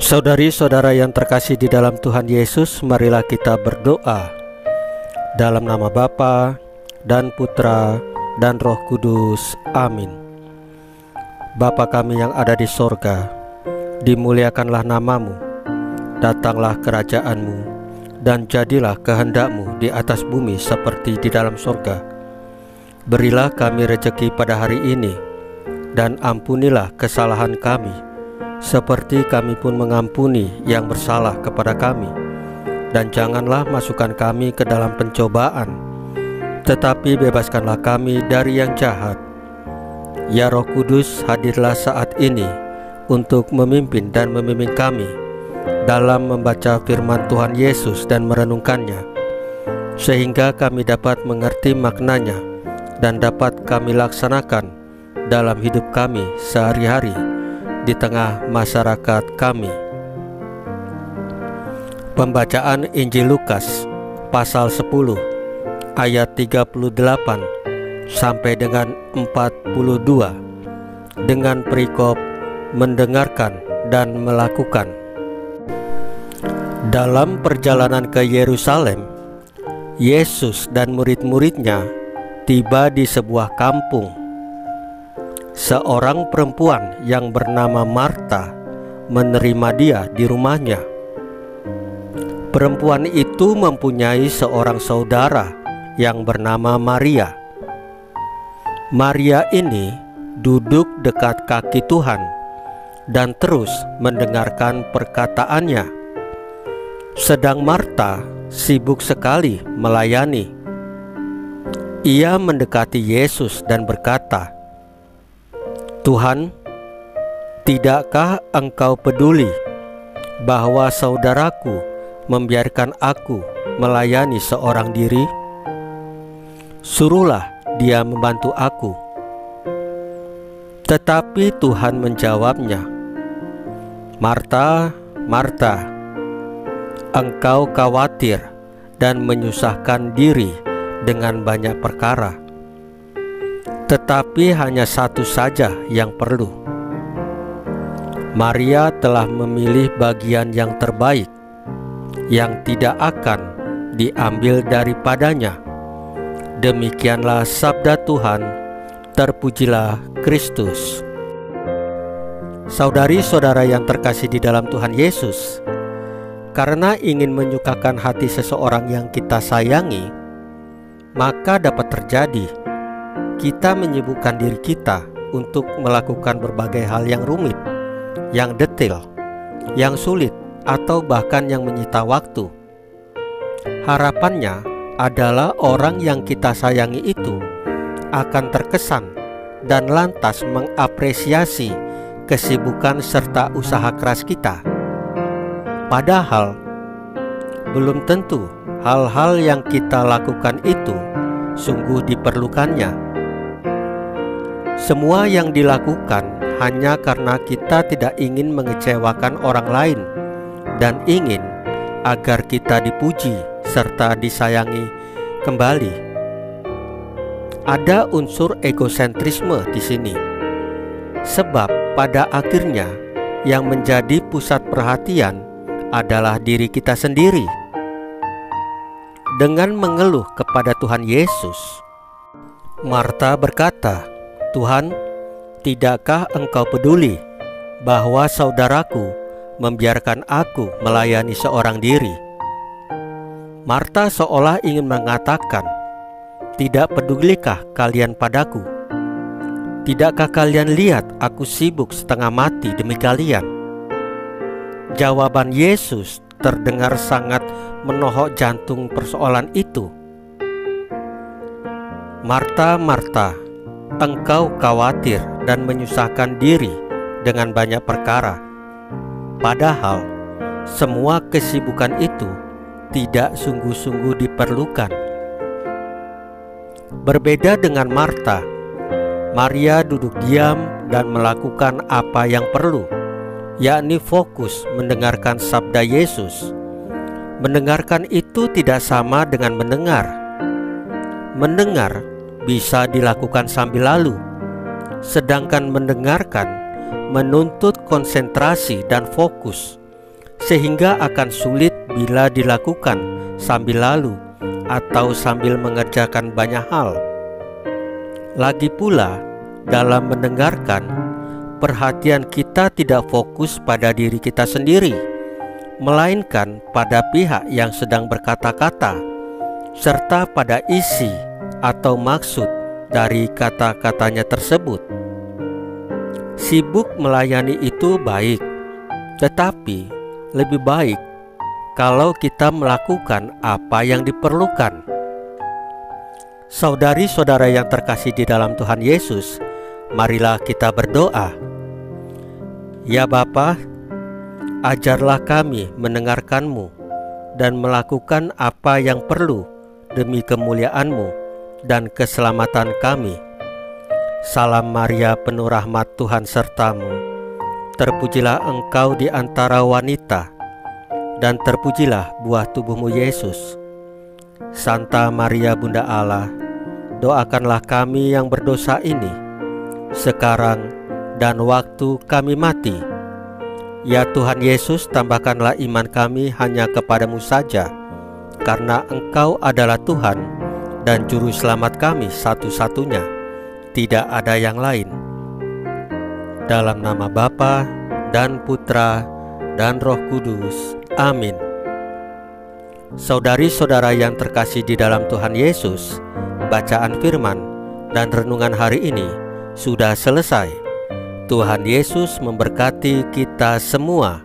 Saudari-saudara yang terkasih di dalam Tuhan Yesus, marilah kita berdoa. Dalam nama Bapa dan Putra dan Roh Kudus. Amin. Bapa kami yang ada di sorga, dimuliakanlah namamu, datanglah kerajaan-Mu, dan jadilah kehendak-Mu di atas bumi seperti di dalam sorga. Berilah kami rejeki pada hari ini, dan ampunilah kesalahan kami, seperti kami pun mengampuni yang bersalah kepada kami. Dan janganlah masukkan kami ke dalam pencobaan, tetapi bebaskanlah kami dari yang jahat. Ya Roh Kudus, hadirlah saat ini untuk memimpin dan membimbing kami dalam membaca firman Tuhan Yesus dan merenungkannya, sehingga kami dapat mengerti maknanya dan dapat kami laksanakan dalam hidup kami sehari-hari di tengah masyarakat kami. Pembacaan Injil Lukas pasal 10 ayat 38 sampai dengan 42 dengan perikop mendengarkan dan melakukan. Dalam perjalanan ke Yerusalem, Yesus dan murid-muridnya tiba di sebuah kampung. Seorang perempuan yang bernama Marta menerima dia di rumahnya. Perempuan itu mempunyai seorang saudara yang bernama Maria. Maria ini duduk dekat kaki Tuhan dan terus mendengarkan perkataannya. Sedang Marta sibuk sekali melayani. Ia mendekati Yesus dan berkata, "Tuhan, tidakkah Engkau peduli bahwa saudaraku membiarkan aku melayani seorang diri? Suruhlah dia membantu aku." Tetapi Tuhan menjawabnya, "Marta, Marta, engkau khawatir dan menyusahkan diri dengan banyak perkara, tetapi hanya satu saja yang perlu. Maria telah memilih bagian yang terbaik, yang tidak akan diambil daripadanya." Demikianlah sabda Tuhan. Terpujilah Kristus. Saudari-saudara yang terkasih di dalam Tuhan Yesus, karena ingin menyukakan hati seseorang yang kita sayangi, maka dapat terjadi kita menyibukkan diri kita untuk melakukan berbagai hal yang rumit, yang detail, yang sulit, atau bahkan yang menyita waktu. Harapannya adalah orang yang kita sayangi itu akan terkesan dan lantas mengapresiasi kesibukan serta usaha keras kita. Padahal belum tentu hal-hal yang kita lakukan itu sungguh diperlukannya. Semua yang dilakukan hanya karena kita tidak ingin mengecewakan orang lain dan ingin agar kita dipuji serta disayangi kembali. Ada unsur egosentrisme di sini, sebab pada akhirnya yang menjadi pusat perhatian adalah diri kita sendiri. Dengan mengeluh kepada Tuhan Yesus, Marta berkata, "Tuhan, tidakkah Engkau peduli bahwa saudaraku membiarkan aku melayani seorang diri?" Marta seolah ingin mengatakan, "Tidak pedulikah kalian padaku? Tidakkah kalian lihat aku sibuk setengah mati demi kalian?" Jawaban Yesus terdengar sangat menohok jantung persoalan itu. "Marta, Marta, engkau khawatir dan menyusahkan diri dengan banyak perkara. Padahal semua kesibukan itu tidak sungguh-sungguh diperlukan." Berbeda dengan Marta, Maria duduk diam dan melakukan apa yang perlu, yakni fokus mendengarkan sabda Yesus. Mendengarkan itu tidak sama dengan mendengar. Mendengar bisa dilakukan sambil lalu, sedangkan mendengarkan menuntut konsentrasi dan fokus, sehingga akan sulit bila dilakukan sambil lalu atau sambil mengerjakan banyak hal. Lagi pula, dalam mendengarkan, perhatian kita tidak fokus pada diri kita sendiri, melainkan pada pihak yang sedang berkata-kata, serta pada isi atau maksud dari kata-katanya tersebut. Sibuk melayani itu baik, tetapi lebih baik kalau kita melakukan apa yang diperlukan. Saudari-saudara yang terkasih di dalam Tuhan Yesus, marilah kita berdoa. Ya Bapa, ajarlah kami mendengarkan-Mu dan melakukan apa yang perlu demi kemuliaan-Mu dan keselamatan kami. Salam Maria, penuh rahmat, Tuhan sertamu. Terpujilah engkau di antara wanita, dan terpujilah buah tubuhmu Yesus. Santa Maria Bunda Allah, doakanlah kami yang berdosa ini, sekarang dan waktu kami mati. Ya Tuhan Yesus, tambahkanlah iman kami hanya kepadamu saja, karena Engkau adalah Tuhan dan Juru Selamat kami satu-satunya, tidak ada yang lain. Dalam nama Bapa dan Putra dan Roh Kudus. Amin. Saudari-saudara yang terkasih di dalam Tuhan Yesus, bacaan firman dan renungan hari ini sudah selesai. Tuhan Yesus memberkati kita semua.